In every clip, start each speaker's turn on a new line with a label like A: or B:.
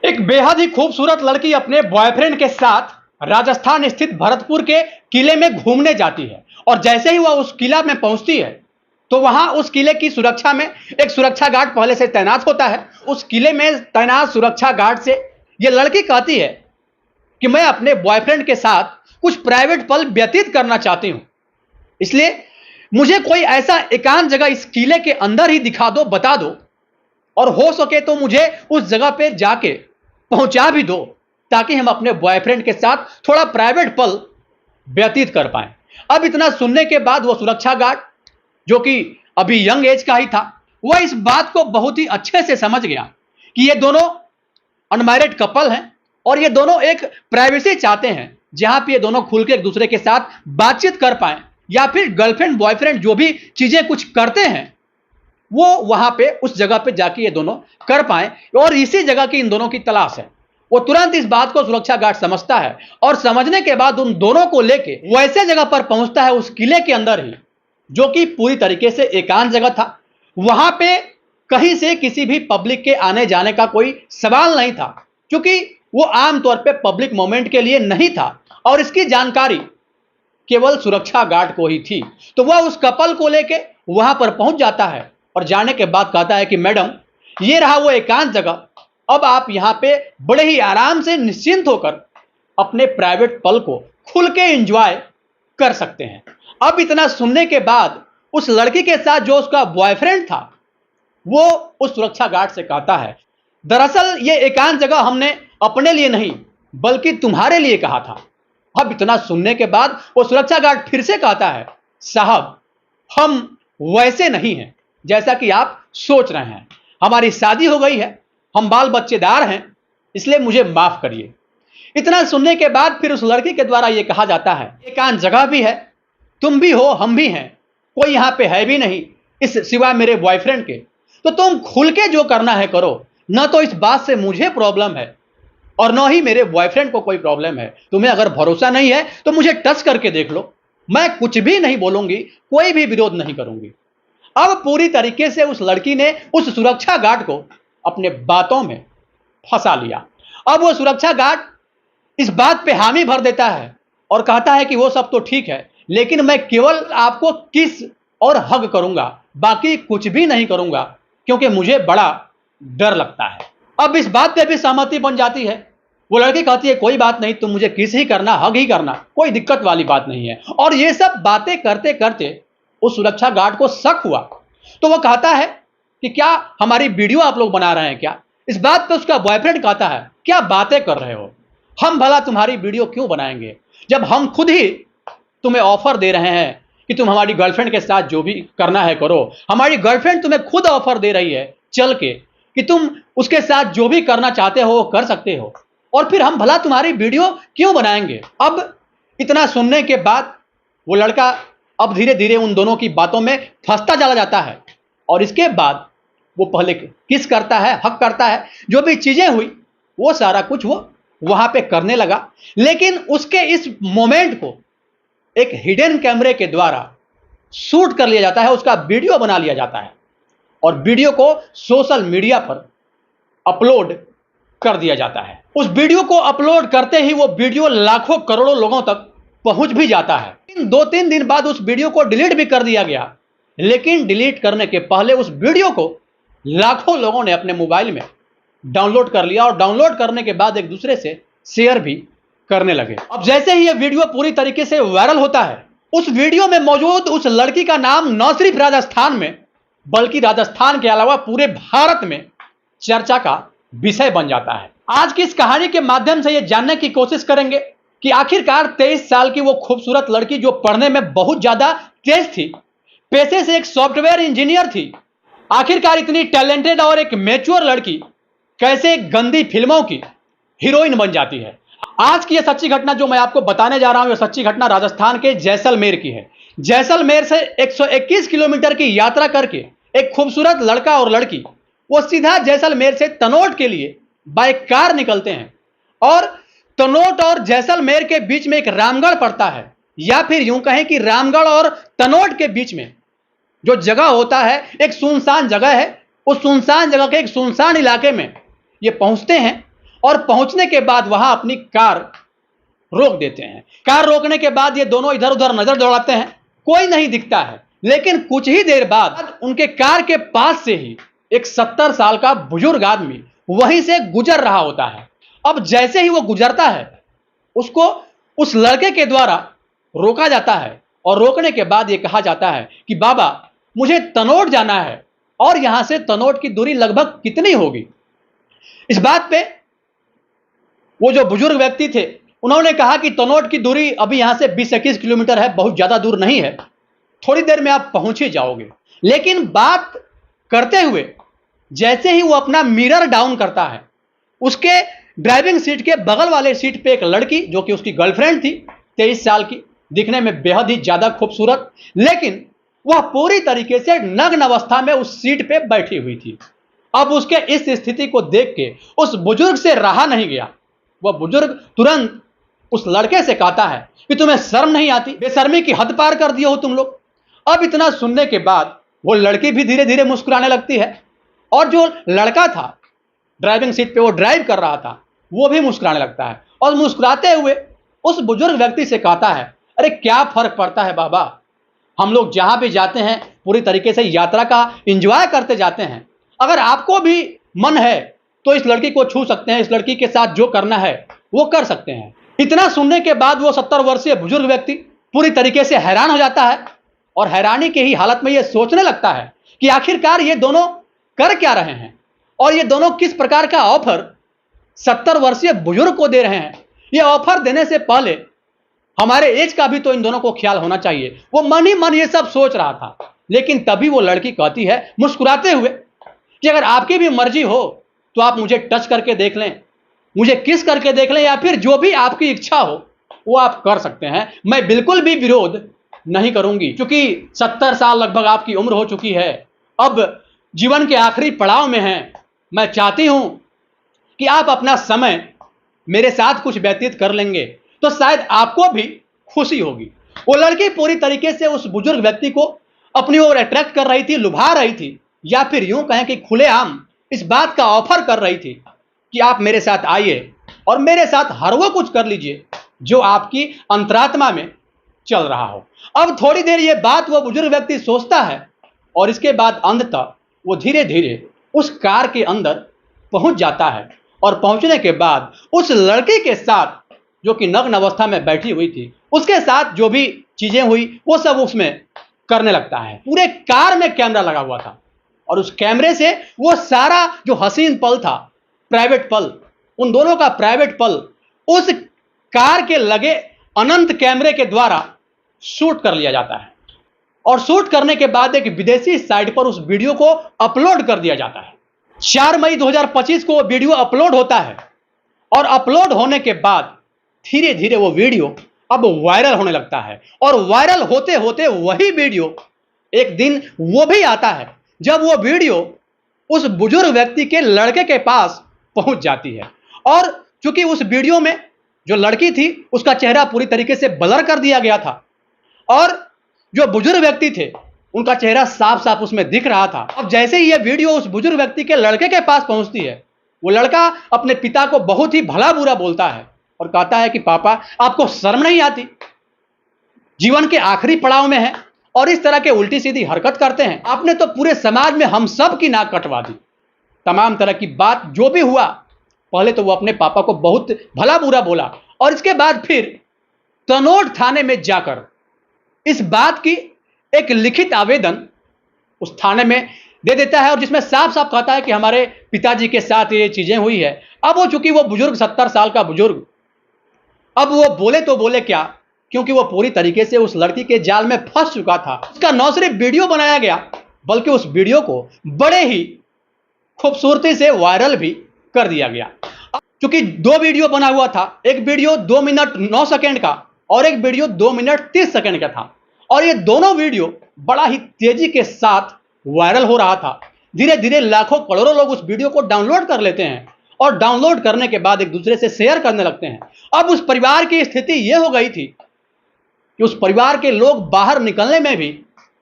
A: एक बेहद ही खूबसूरत लड़की अपने बॉयफ्रेंड के साथ राजस्थान स्थित भरतपुर के किले में घूमने जाती है। और जैसे ही वह उस किला में पहुंचती है तो वहां उस किले की सुरक्षा में एक सुरक्षा गार्ड पहले से तैनात होता है। उस किले में तैनात सुरक्षा गार्ड से यह लड़की कहती है कि मैं अपने बॉयफ्रेंड के साथ कुछ प्राइवेट पल व्यतीत करना चाहती हूं, इसलिए मुझे कोई ऐसा एकांत जगह इस किले के अंदर ही दिखा दो, बता दो, और हो सके तो मुझे उस जगह पे जाके पहुंचा भी दो ताकि हम अपने बॉयफ्रेंड के साथ थोड़ा प्राइवेट पल व्यतीत कर पाएं। अब इतना सुनने के बाद वो सुरक्षा गार्ड, जो कि अभी यंग एज का ही था, वह इस बात को बहुत ही अच्छे से समझ गया कि ये दोनों अनमैरिड कपल हैं और ये दोनों एक प्राइवेसी चाहते हैं जहां पे ये दोनों खुल के एक दूसरे के साथ बातचीत कर पाएं, या फिर गर्लफ्रेंड बॉयफ्रेंड जो भी चीजें कुछ करते हैं वो वहां पे उस जगह पे जाके ये दोनों कर पाए, और इसी जगह की इन दोनों की तलाश है। वो तुरंत इस बात को सुरक्षा गार्ड समझता है और समझने के बाद उन दोनों को लेके वैसे जगह पर पहुंचता है उस किले के अंदर ही, जो कि पूरी तरीके से एकांत जगह था। वहां पे कहीं से किसी भी पब्लिक के आने जाने का कोई सवाल नहीं था, क्योंकि वो आमतौर पे पब्लिक मोमेंट के लिए नहीं था और इसकी जानकारी केवल सुरक्षा गार्ड को ही थी। तो वह उस कपल को लेके वहां पर पहुंच जाता है और जाने के बाद कहता है कि मैडम, ये रहा वो एकांत जगह, अब आप यहां पे बड़े ही आराम से निश्चिंत होकर अपने प्राइवेट पल को खुल के एंजॉय कर सकते हैं। अब इतना सुनने के बाद उस लड़की के साथ जो उसका बॉयफ्रेंड था वो उस सुरक्षा गार्ड से कहता है, दरअसल ये एकांत जगह हमने अपने लिए नहीं बल्कि तुम्हारे लिए कहा था। अब इतना सुनने के बाद वो सुरक्षा गार्ड फिर से कहता है, साहब, हम वैसे नहीं हैं जैसा कि आप सोच रहे हैं, हमारी शादी हो गई है, हम बाल बच्चेदार हैं, इसलिए मुझे माफ करिए। इतना सुनने के बाद फिर उस लड़की के द्वारा यह कहा जाता है, एकांत जगह भी है, तुम भी हो, हम भी हैं, कोई यहां पे है भी नहीं इस सिवा मेरे बॉयफ्रेंड के, तो तुम खुल के जो करना है करो, न तो इस बात से मुझे प्रॉब्लम है और न ही मेरे बॉयफ्रेंड को कोई प्रॉब्लम है। तुम्हें अगर भरोसा नहीं है तो मुझे टच करके देख लो, मैं कुछ भी नहीं बोलूंगी, कोई भी विरोध नहीं करूंगी। अब पूरी तरीके से उस लड़की ने उस सुरक्षा गार्ड को अपने बातों में फंसा लिया। अब वो सुरक्षा गार्ड इस बात पे हामी भर देता है और कहता है कि वो सब तो ठीक है, लेकिन मैं केवल आपको किस और हग करूंगा, बाकी कुछ भी नहीं करूंगा, क्योंकि मुझे बड़ा डर लगता है। अब इस बात पे भी सहमति बन जाती है। वो लड़की कहती है, कोई बात नहीं, तुम मुझे किस ही करना, हग ही करना, कोई दिक्कत वाली बात नहीं है। और ये सब बातें करते करते उस सुरक्षा गार्ड को शक हुआ, तो वो कहता है कि क्या हमारी वीडियो आप लोग बना रहे हैं क्या? इस बात पे उसका बॉयफ्रेंड कहता है, क्या बातें कर रहे हो, हम भला तुम्हारी वीडियो क्यों बनाएंगे, जब हम खुद ही तुम्हें ऑफर दे रहे हैं कि तुम हमारी गर्लफ्रेंड के साथ जो भी करना है करो। हमारी गर्लफ्रेंड तुम्हें खुद ऑफर दे रही है चल के कि तुम उसके साथ जो भी करना चाहते हो वो कर सकते हो, और फिर हम भला तुम्हारी वीडियो क्यों बनाएंगे। अब इतना सुनने के बाद वो लड़का अब धीरे धीरे उन दोनों की बातों में फंसता चला जाता है, और इसके बाद वो पहले किस करता है, हक करता है, जो भी चीजें हुई वो सारा कुछ वो वहां पे करने लगा। लेकिन उसके इस मोमेंट को एक हिडन कैमरे के द्वारा शूट कर लिया जाता है, उसका वीडियो बना लिया जाता है और वीडियो को सोशल मीडिया पर अपलोड कर दिया जाता है। उस वीडियो को अपलोड करते ही वो वीडियो लाखों करोड़ों लोगों तक पहुंच भी जाता है। 2-3 दिन बाद उस वीडियो को डिलीट भी कर दिया गया, लेकिन डिलीट करने के पहले उस वीडियो को लाखों लोगों ने अपने मोबाइल में डाउनलोड कर लिया और डाउनलोड करने के बाद एक दूसरे से शेयर भी करने लगे। अब जैसे ही यह वीडियो पूरी तरीके से वायरल होता है, उस वीडियो में मौजूद उस लड़की का नाम न सिर्फ राजस्थान में बल्कि राजस्थान के अलावा पूरे भारत में चर्चा का विषय बन जाता है। आज की इस कहानी के माध्यम से यह जानने की कोशिश करेंगे कि आखिरकार 23 साल की वो खूबसूरत लड़की, जो पढ़ने में बहुत ज्यादा तेज थी, पेशे से एक सॉफ्टवेयर इंजीनियर थी, आखिरकार इतनी टैलेंटेड और एक मैच्योर लड़की कैसे गंदी फिल्मों की हीरोइन बन जाती है। आज की यह सच्ची घटना जो मैं आपको बताने जा रहा हूं, यह सच्ची घटना राजस्थान के जैसलमेर की है। जैसलमेर से 121 किलोमीटर की यात्रा करके एक खूबसूरत लड़का और लड़की वो सीधा जैसलमेर से तनोट के लिए बाय कार निकलते हैं, और तनोट और जैसलमेर के बीच में एक रामगढ़ पड़ता है, या फिर यूं कहें कि रामगढ़ और तनोट के बीच में जो जगह होता है एक सुनसान जगह है। उस सुनसान जगह के एक सुनसान इलाके में ये पहुंचते हैं और पहुंचने के बाद वहां अपनी कार रोक देते हैं। कार रोकने के बाद ये दोनों इधर उधर नजर दौड़ाते हैं, कोई नहीं दिखता है। लेकिन कुछ ही देर बाद उनके कार के पास से ही एक 70 साल का बुजुर्ग आदमी वहीं से गुजर रहा होता है। अब जैसे ही वो गुजरता है, उसको उस लड़के के द्वारा रोका जाता है और रोकने के बाद ये कहा जाता है कि बाबा, मुझे तनोट जाना है और यहां से तनोट की दूरी लगभग कितनी होगी। इस बात पे वो जो बुजुर्ग व्यक्ति थे, उन्होंने कहा कि तनोट की दूरी अभी यहां से 20-21 किलोमीटर है, बहुत ज्यादा दूर नहीं है, थोड़ी देर में आप पहुंच ही जाओगे। लेकिन बात करते हुए जैसे ही वो अपना मिरर डाउन करता है, उसके ड्राइविंग सीट के बगल वाले सीट पे एक लड़की, जो कि उसकी गर्लफ्रेंड थी, 23 साल की, दिखने में बेहद ही ज्यादा खूबसूरत, लेकिन वह पूरी तरीके से नग्न अवस्था में उस सीट पे बैठी हुई थी। अब उसके इस स्थिति को देख के उस बुजुर्ग से रहा नहीं गया। वह बुजुर्ग तुरंत उस लड़के से कहता है कि तुम्हें शर्म नहीं आती, बेशर्मी की हद पार कर दिए हो तुम लोग। अब इतना सुनने के बाद वो लड़की भी धीरे धीरे मुस्कुराने लगती है और जो लड़का था ड्राइविंग सीट पे, वो ड्राइव कर रहा था, वो भी मुस्कुराने लगता है और मुस्कुराते हुए उस बुजुर्ग व्यक्ति से कहता है, अरे क्या फर्क पड़ता है बाबा, हम लोग जहां भी जाते हैं पूरी तरीके से यात्रा का एंजॉय करते जाते हैं। अगर आपको भी मन है तो इस लड़की को छू सकते हैं, इस लड़की के साथ जो करना है वो कर सकते हैं। इतना सुनने के बाद वो 70 वर्षीय बुजुर्ग व्यक्ति पूरी तरीके से हैरान हो जाता है और हैरानी की ही हालत में ये सोचने लगता है कि आखिरकार ये दोनों कर क्या रहे हैं और ये दोनों किस प्रकार का ऑफर 70 वर्षीय बुजुर्ग को दे रहे हैं। ये ऑफर देने से पहले हमारे एज का भी तो इन दोनों को ख्याल होना चाहिए। वो मन ही मन ये सब सोच रहा था, लेकिन तभी वो लड़की कहती है मुस्कुराते हुए कि अगर आपकी भी मर्जी हो तो आप मुझे टच करके देख लें, मुझे किस करके देख लें, या फिर जो भी आपकी इच्छा हो वो आप कर सकते हैं। मैं बिल्कुल भी विरोध नहीं करूंगी, क्योंकि 70 साल लगभग आपकी उम्र हो चुकी है, अब जीवन के आखिरी पड़ाव में हैं। मैं चाहती हूं कि आप अपना समय मेरे साथ कुछ व्यतीत कर लेंगे तो शायद आपको भी खुशी होगी। वो लड़की पूरी तरीके से उस बुजुर्ग व्यक्ति को अपनी ओर अट्रैक्ट कर रही थी, लुभा रही थी, या फिर यूं कहें कि खुलेआम इस बात का ऑफर कर रही थी कि आप मेरे साथ आइए और मेरे साथ हर वो कुछ कर लीजिए जो आपकी अंतरात्मा में चल रहा हो। अब थोड़ी देर ये बात वो बुजुर्ग व्यक्ति सोचता है और इसके बाद अंततः वो धीरे धीरे उस कार के अंदर पहुंच जाता है और पहुंचने के बाद उस लड़की के साथ, जो कि नग्न अवस्था में बैठी हुई थी, उसके साथ जो भी चीजें हुई वो सब उसमें करने लगता है। पूरे कार में कैमरा लगा हुआ था और उस कैमरे से वो सारा जो हसीन पल था, प्राइवेट पल, उन दोनों का प्राइवेट पल उस कार के लगे अनंत कैमरे के द्वारा शूट कर लिया जाता है और शूट करने के बाद एक विदेशी साइट पर उस वीडियो को अपलोड कर दिया जाता है। 4 मई 2025 को वो वीडियो अपलोड होता है और अपलोड होने के बाद धीरे धीरे वो वीडियो अब वायरल होने लगता है और वायरल होते होते वही वीडियो एक दिन वो भी आता है जब वो वीडियो उस बुजुर्ग व्यक्ति के लड़के के पास पहुंच जाती है। और चूंकि उस वीडियो में जो लड़की थी उसका चेहरा पूरी तरीके से ब्लर कर दिया गया था और जो बुजुर्ग व्यक्ति थे उनका चेहरा साफ साफ उसमें दिख रहा था। अब जैसे ही यह वीडियो उस बुजुर्ग व्यक्ति के लड़के के पास पहुंचती है, वो लड़का अपने पिता को बहुत ही भला बुरा बोलता है और कहता है कि पापा, आपको शर्म नहीं आती, जीवन के आखिरी पड़ाव में है और इस तरह के उल्टी सीधी हरकत करते हैं। आपने तो पूरे समाज में हम सब की नाक कटवा दी। तमाम तरह की बात जो भी हुआ, पहले तो वो अपने पापा को बहुत भला बुरा बोला और इसके बाद फिर तनोट थाने में जाकर इस बात की एक लिखित आवेदन उस थाने में दे देता है और जिसमें साफ साफ कहता है कि हमारे पिताजी के साथ ये चीजें हुई है। अब वो चूंकि वो बुजुर्ग 70 साल का बुजुर्ग, अब वो बोले तो बोले क्या, क्योंकि वो पूरी तरीके से उस लड़की के जाल में फंस चुका था। उसका न सिर्फ वीडियो बनाया गया बल्कि उस वीडियो को बड़े ही खूबसूरती से वायरल भी कर दिया गया। क्योंकि 2 वीडियो बना हुआ था, एक वीडियो 2 मिनट 9 सेकंड का और एक वीडियो 2 मिनट 30 सेकंड का था और ये दोनों वीडियो बड़ा ही तेजी के साथ वायरल हो रहा था। धीरे धीरे लाखों करोड़ों लोग उस वीडियो को डाउनलोड कर लेते हैं और डाउनलोड करने के बाद एक दूसरे से शेयर करने लगते हैं। अब उस परिवार की स्थिति यह हो गई थी कि उस परिवार के लोग बाहर निकलने में भी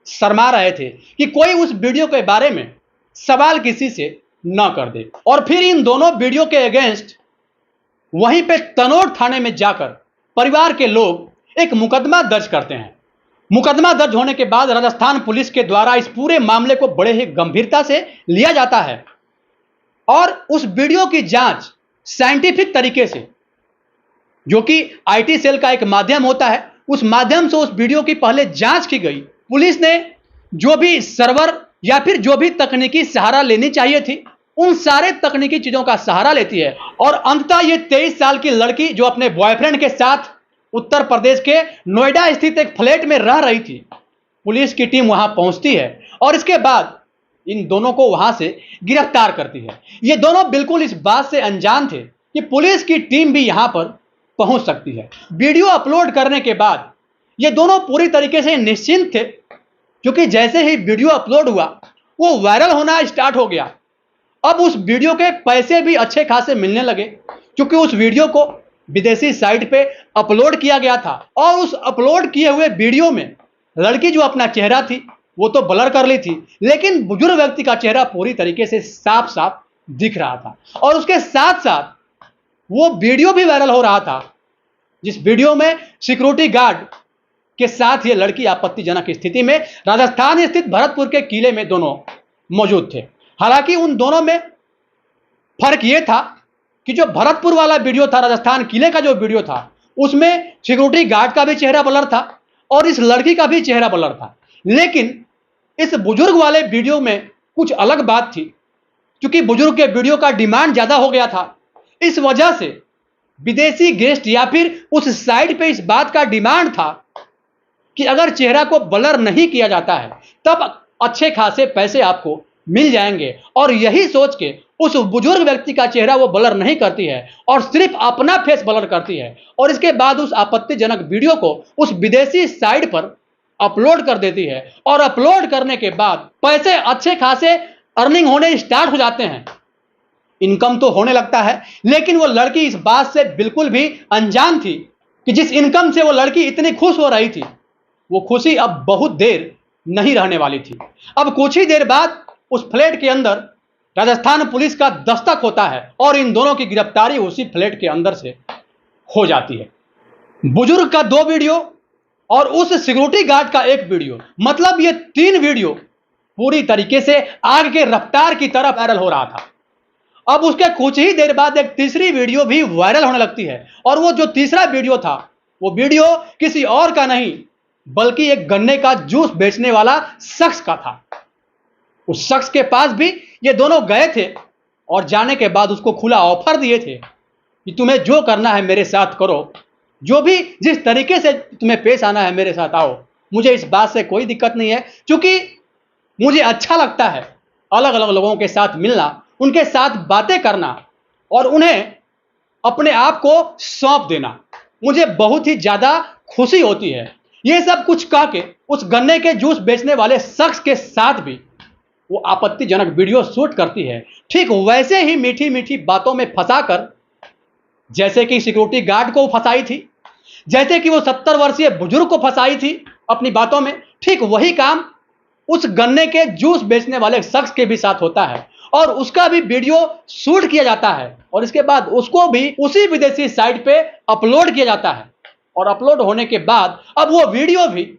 A: शर्मा रहे थे कि कोई उस वीडियो के बारे में सवाल किसी से न कर दे। और फिर इन दोनों वीडियो के अगेंस्ट वहीं पे तनोट थाने में जाकर परिवार के लोग एक मुकदमा दर्ज करते हैं। मुकदमा दर्ज होने के बाद राजस्थान पुलिस के द्वारा इस पूरे मामले को बड़े ही गंभीरता से लिया जाता है और उस वीडियो की जांच साइंटिफिक तरीके से, जो कि आईटी सेल का एक माध्यम होता है, उस माध्यम से उस वीडियो की पहले जांच की गई। पुलिस ने जो भी सर्वर या फिर जो भी तकनीकी सहारा लेनी चाहिए थी, उन सारे तकनीकी चीजों का सहारा लेती है और अंततः ये 23 साल की लड़की जो अपने बॉयफ्रेंड के साथ उत्तर प्रदेश के नोएडा स्थित एक फ्लैट में रह रही थी, पुलिस की टीम वहां पहुंचती है और इसके बाद इन दोनों को वहां से गिरफ्तार करती है। ये दोनों बिल्कुल इस बात से अनजान थे कि पुलिस की टीम भी यहां पर पहुंच सकती है। वीडियो अपलोड करने के बाद ये दोनों पूरी तरीके से निश्चिंत थे, क्योंकि जैसे ही वीडियो अपलोड हुआ वो वायरल होना स्टार्ट हो गया। अब उस वीडियो के पैसे भी अच्छे खासे मिलने लगे, क्योंकि उस वीडियो को विदेशी साइट पे अपलोड किया गया था और उस अपलोड किए हुए वीडियो में लड़की जो अपना चेहरा थी वो तो ब्लर कर ली थी, लेकिन बुजुर्ग व्यक्ति का चेहरा पूरी तरीके से साफ साफ दिख रहा था। और उसके साथ साथ वो वीडियो भी वायरल हो रहा था, जिस वीडियो में सिक्योरिटी गार्ड के साथ ये लड़की आपत्तिजनक स्थिति में राजस्थान स्थित भरतपुर के किले में दोनों मौजूद थे। हालांकि उन दोनों में फर्क यह था कि जो भरतपुर वाला वीडियो था, राजस्थान किले का जो वीडियो था, उसमें सिक्योरिटी गार्ड का भी चेहरा ब्लर था और इस लड़की का भी चेहरा ब्लर था। लेकिन इस बुजुर्ग वाले वीडियो में कुछ अलग बात थी, क्योंकि बुजुर्ग के वीडियो का डिमांड ज्यादा हो गया था। इस वजह से विदेशी गेस्ट या फिर उस साइट पे इस बात का डिमांड था कि अगर चेहरा को ब्लर नहीं किया जाता है तब अच्छे खासे पैसे आपको मिल जाएंगे। और यही सोच के उस बुजुर्ग व्यक्ति का चेहरा वो ब्लर नहीं करती है और सिर्फ अपना फेस ब्लर करती है और इसके बाद उस आपत्तिजनक वीडियो को उस विदेशी साइट पर अपलोड कर देती है। और अपलोड करने के बाद पैसे अच्छे खासे अर्निंग होने स्टार्ट हो जाते हैं, इनकम तो होने लगता है। लेकिन वो लड़की इस बात से बिल्कुल भी अनजान थी कि जिस इनकम से वो लड़की इतनी खुश हो रही थी, वो खुशी अब बहुत देर नहीं रहने वाली थी। अब कुछ ही देर बाद उस फ्लैट के अंदर राजस्थान पुलिस का दस्तक होता है और इन दोनों की गिरफ्तारी उसी फ्लैट के अंदर से हो जाती है। बुजुर्ग का 2 वीडियो और उस सिक्योरिटी गार्ड का 1 वीडियो, मतलब ये 3 वीडियो पूरी तरीके से आग के रफ्तार की तरह वायरल हो रहा था। अब उसके कुछ ही देर बाद एक तीसरी वीडियो भी वायरल होने लगती है और वो जो तीसरा वीडियो था, वो वीडियो किसी और का नहीं बल्कि एक गन्ने का जूस बेचने वाला शख्स का था। उस शख्स के पास भी ये दोनों गए थे और जाने के बाद उसको खुला ऑफर दिए थे कि तुम्हें जो करना है मेरे साथ करो, जो भी जिस तरीके से तुम्हें पेश आना है मेरे साथ आओ, मुझे इस बात से कोई दिक्कत नहीं है, क्योंकि मुझे अच्छा लगता है अलग अलग लोगों के साथ मिलना, उनके साथ बातें करना और उन्हें अपने आप को सौंप देना, मुझे बहुत ही ज्यादा खुशी होती है। ये सब कुछ कह के उस गन्ने के जूस बेचने वाले शख्स के साथ भी वो आपत्तिजनक वीडियो शूट करती है, ठीक वैसे ही मीठी मीठी बातों में फंसाकर, जैसे कि सिक्योरिटी गार्ड को फंसाई थी, जैसे कि वो 70 वर्षीय बुजुर्ग को फंसाई थी अपनी बातों में, ठीक वही काम उस गन्ने के जूस बेचने वाले शख्स के भी साथ होता है और उसका भी वीडियो शूट किया जाता है और इसके बाद उसको भी उसी विदेशी साइट पे अपलोड किया जाता है और अपलोड होने के बाद अब वो वीडियो भी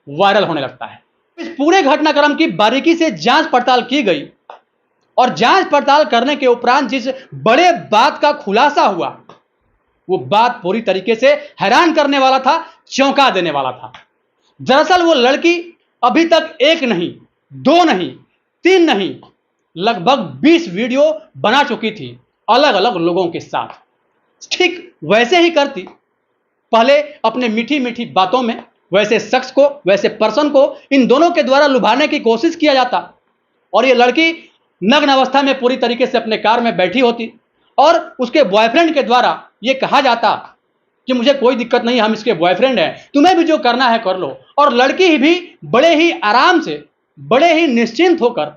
A: वायरल होने लगता है। इस पूरे घटनाक्रम की बारीकी से जांच पड़ताल की गई और जांच पड़ताल करने के उपरांत जिस बड़े बात का खुलासा हुआ, वो बात पूरी तरीके से हैरान करने वाला था, चौंका देने वाला था। दरअसल वो लड़की अभी तक 1 नहीं, 2 नहीं, 3 नहीं, लगभग 20 वीडियो बना चुकी थी अलग अलग लोगों के साथ। ठीक वैसे ही करती, पहले अपने मीठी मीठी बातों में वैसे शख्स को, वैसे पर्सन को इन दोनों के द्वारा लुभाने की कोशिश किया जाता और ये लड़की नग्न अवस्था में पूरी तरीके से अपने कार में बैठी होती और उसके बॉयफ्रेंड के द्वारा ये कहा जाता कि मुझे कोई दिक्कत नहीं, हम इसके बॉयफ्रेंड हैं, तुम्हें भी जो करना है कर लो। और लड़की भी बड़े ही आराम से, बड़े ही निश्चिंत होकर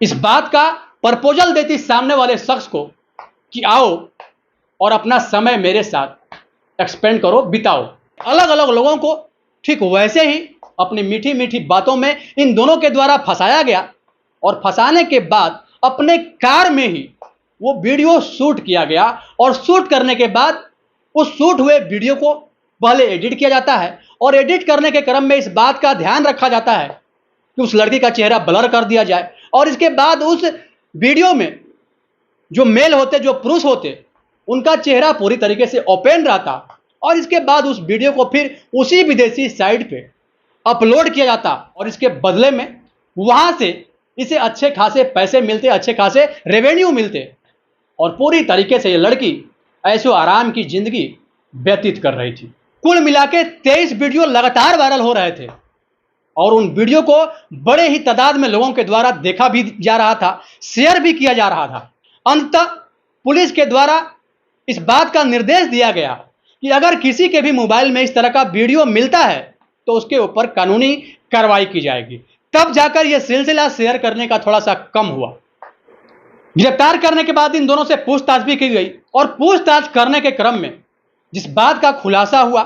A: इस बात का प्रपोजल देती सामने वाले शख्स को कि आओ और अपना समय मेरे साथ एक्सपेंड करो, बिताओ। अलग अलग लोगों को ठीक वैसे ही अपनी मीठी मीठी बातों में इन दोनों के द्वारा फंसाया गया और फंसाने के बाद अपने कार में ही वो वीडियो शूट किया गया और शूट करने के बाद उस शूट हुए वीडियो को पहले एडिट किया जाता है और एडिट करने के क्रम में इस बात का ध्यान रखा जाता है कि उस लड़की का चेहरा ब्लर कर दिया जाए और इसके बाद उस वीडियो में जो मेल होते, जो पुरुष होते, उनका चेहरा पूरी तरीके से ओपन रहता और इसके बाद उस वीडियो को फिर उसी विदेशी साइट पे अपलोड किया जाता और इसके बदले में वहां से इसे अच्छे खासे पैसे मिलते, अच्छे खासे रेवेन्यू मिलते और पूरी तरीके से ये लड़की ऐशो आराम की जिंदगी व्यतीत कर रही थी। कुल मिला के 23 वीडियो लगातार वायरल हो रहे थे और उन वीडियो को बड़े ही तादाद में लोगों के द्वारा देखा भी जा रहा था, शेयर भी किया जा रहा था। अंततः पुलिस के द्वारा इस बात का निर्देश दिया गया कि अगर किसी के भी मोबाइल में इस तरह का वीडियो मिलता है तो उसके ऊपर कानूनी कार्रवाई की जाएगी। तब जाकर यह सिलसिला शेयर करने का थोड़ा सा कम हुआ। गिरफ्तार करने के बाद इन दोनों से पूछताछ भी की गई और पूछताछ करने के क्रम में जिस बात का खुलासा हुआ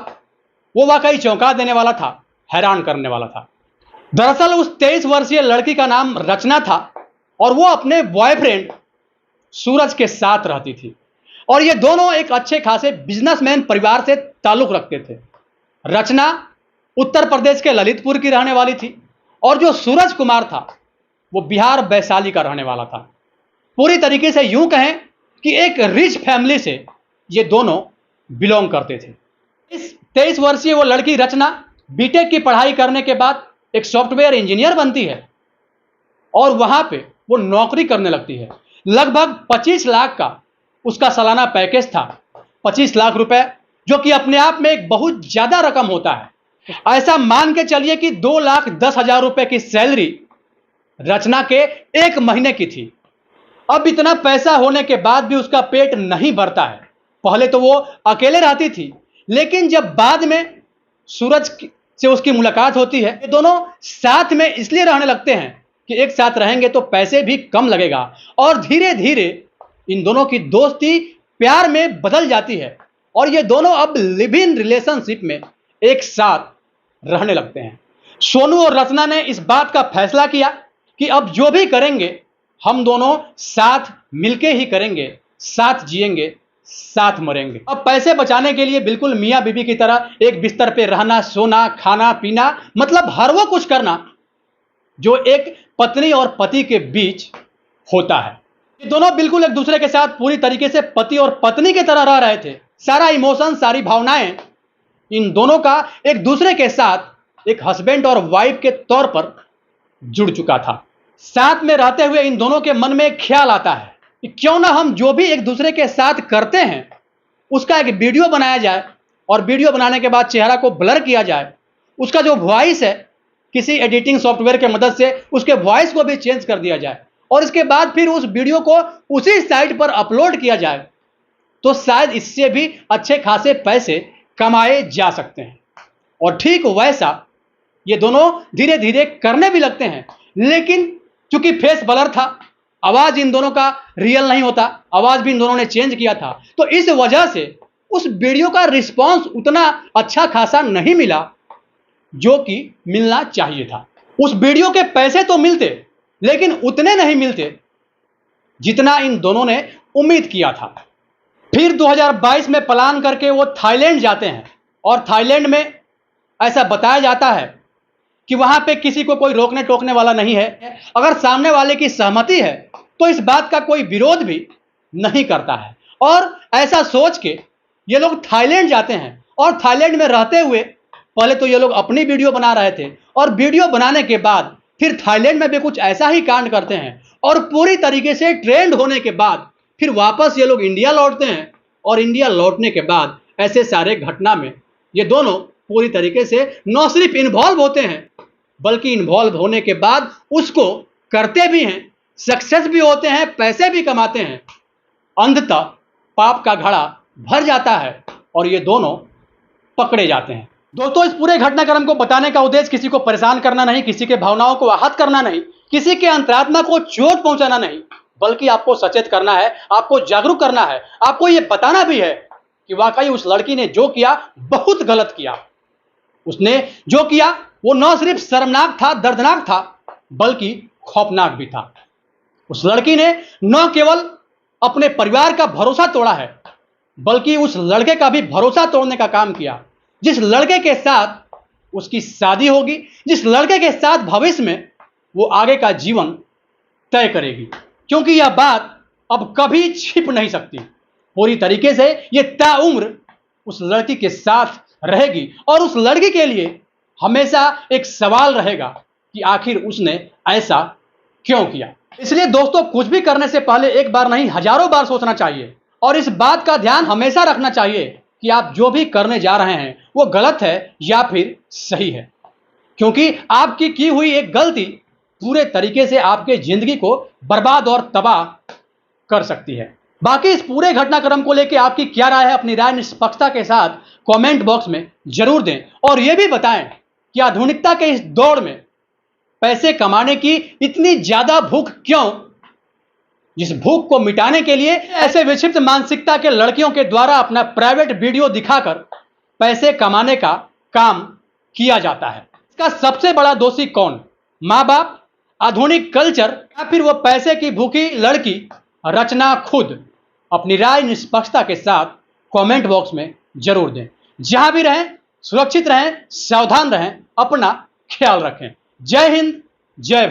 A: वो वाकई चौंका देने वाला था, हैरान करने वाला था। दरअसल उस 23 वर्षीय लड़की का नाम रचना था और वो अपने बॉयफ्रेंड सूरज के साथ रहती थी और ये दोनों एक अच्छे खासे बिजनेसमैन परिवार से ताल्लुक रखते थे। रचना उत्तर प्रदेश के ललितपुर की रहने वाली थी और जो सूरज कुमार था वो बिहार वैशाली का रहने वाला था। पूरी तरीके से यूं कहें कि एक रिच फैमिली से ये दोनों बिलोंग करते थे। इस 23 वर्षीय वो लड़की रचना बीटेक की पढ़ाई करने के बाद एक सॉफ्टवेयर इंजीनियर बनती है और वहां पे वो नौकरी करने लगती है। लगभग 25 लाख का उसका सालाना पैकेज था, 25 लाख रुपए, जो कि अपने आप में एक बहुत ज्यादा रकम होता है। ऐसा मान के चलिए कि 2,10,000 रुपए की सैलरी रचना के एक महीने की थी। अब इतना पैसा होने के बाद भी उसका पेट नहीं भरता है। पहले तो वो अकेले रहती थी, लेकिन जब बाद में सूरज से उसकी मुलाकात होती है, ये दोनों साथ में इसलिए रहने लगते हैं कि एक साथ रहेंगे तो पैसे भी कम लगेगा और धीरे धीरे इन दोनों की दोस्ती प्यार में बदल जाती है और ये दोनों अब लिव इन रिलेशनशिप में एक साथ रहने लगते हैं। सोनू और रचना ने इस बात का फैसला किया कि अब जो भी करेंगे हम दोनों साथ मिलके ही करेंगे, साथ जिएंगे, साथ मरेंगे। अब पैसे बचाने के लिए बिल्कुल मियां बीबी की तरह एक बिस्तर पे रहना, सोना, खाना पीना, मतलब हर वो कुछ करना जो एक पत्नी और पति के बीच होता है। ये दोनों बिल्कुल एक दूसरे के साथ पूरी तरीके से पति और पत्नी की तरह रह रहे थे। सारा इमोशन, सारी भावनाएं इन दोनों का एक दूसरे के साथ एक हस्बैंड और वाइफ के तौर पर जुड़ चुका था। साथ में रहते हुए इन दोनों के मन में एक ख्याल आता है कि क्यों ना हम जो भी एक दूसरे के साथ करते हैं उसका एक वीडियो बनाया जाए और वीडियो बनाने के बाद चेहरा को ब्लर किया जाए। उसका जो वॉइस है किसी एडिटिंग सॉफ्टवेयर की मदद से उसके वॉइस को भी चेंज कर दिया जाए और इसके बाद फिर उस वीडियो को उसी साइट पर अपलोड किया जाए तो शायद इससे भी अच्छे खासे पैसे कमाए जा सकते हैं। और ठीक वैसा ये दोनों धीरे धीरे करने भी लगते हैं, लेकिन चूंकि फेस ब्लर था, आवाज इन दोनों का रियल नहीं होता, आवाज भी इन दोनों ने चेंज किया था, तो इस वजह से उस वीडियो का रिस्पांस उतना अच्छा खासा नहीं मिला जो कि मिलना चाहिए था। उस वीडियो के पैसे तो मिलते लेकिन उतने नहीं मिलते जितना इन दोनों ने उम्मीद किया था। फिर 2022 में प्लान करके वो थाईलैंड जाते हैं और थाईलैंड में ऐसा बताया जाता है कि वहां पे किसी को कोई रोकने टोकने वाला नहीं है। अगर सामने वाले की सहमति है तो इस बात का कोई विरोध भी नहीं करता है। और ऐसा सोच के ये लोग थाईलैंड जाते हैं और थाईलैंड में रहते हुए पहले तो ये लोग अपनी वीडियो बना रहे थे और वीडियो बनाने के बाद फिर थाईलैंड में भी कुछ ऐसा ही कांड करते हैं और पूरी तरीके से ट्रेंड होने के बाद फिर वापस ये लोग इंडिया लौटते हैं और इंडिया लौटने के बाद ऐसे सारे घटना में ये दोनों पूरी तरीके से न सिर्फ इन्वॉल्व होते हैं बल्कि इन्वॉल्व होने के बाद उसको करते भी हैं, सक्सेस भी होते हैं, पैसे भी कमाते हैं। अंततः पाप का घड़ा भर जाता है और ये दोनों पकड़े जाते हैं। दोस्तों, इस पूरे घटनाक्रम को बताने का उद्देश्य किसी को परेशान करना नहीं, किसी के भावनाओं को आहत करना नहीं, किसी के अंतरात्मा को चोट पहुंचाना नहीं, बल्कि आपको सचेत करना है, आपको जागरूक करना है, आपको यह बताना भी है कि वाकई उस लड़की ने जो किया बहुत गलत किया। उसने जो किया वो न सिर्फ शर्मनाक था, दर्दनाक था, बल्कि खौफनाक भी था। उस लड़की ने न केवल अपने परिवार का भरोसा तोड़ा है, बल्कि उस लड़के का भी भरोसा तोड़ने का काम किया, जिस लड़के के साथ उसकी शादी होगी, जिस लड़के के साथ भविष्य में वो आगे का जीवन तय करेगी। क्योंकि यह बात अब कभी छिप नहीं सकती, पूरी तरीके से ये ताउम्र उस लड़की के साथ रहेगी और उस लड़की के लिए हमेशा एक सवाल रहेगा कि आखिर उसने ऐसा क्यों किया। इसलिए दोस्तों, कुछ भी करने से पहले एक बार नहीं हजारों बार सोचना चाहिए और इस बात का ध्यान हमेशा रखना चाहिए कि आप जो भी करने जा रहे हैं वो गलत है या फिर सही है, क्योंकि आपकी की हुई एक गलती पूरे तरीके से आपके जिंदगी को बर्बाद और तबाह कर सकती है। बाकी इस पूरे घटनाक्रम को लेकर आपकी क्या राय है, अपनी राय निष्पक्षता के साथ कमेंट बॉक्स में जरूर दें और यह भी बताएं कि आधुनिकता के इस दौर में पैसे कमाने की इतनी ज्यादा भूख क्यों, जिस भूख को मिटाने के लिए ऐसे विक्षिप्त मानसिकता के लड़कियों के द्वारा अपना प्राइवेट वीडियो दिखाकर पैसे कमाने का काम किया जाता है। इसका सबसे बड़ा दोषी कौन, माँ बाप, आधुनिक कल्चर या फिर वो पैसे की भूखी लड़की? रचना खुद। अपनी राय निष्पक्षता के साथ कमेंट बॉक्स में जरूर दें। जहां भी रहें सुरक्षित रहें, सावधान रहें, अपना ख्याल रखें। जय हिंद, जय भारत।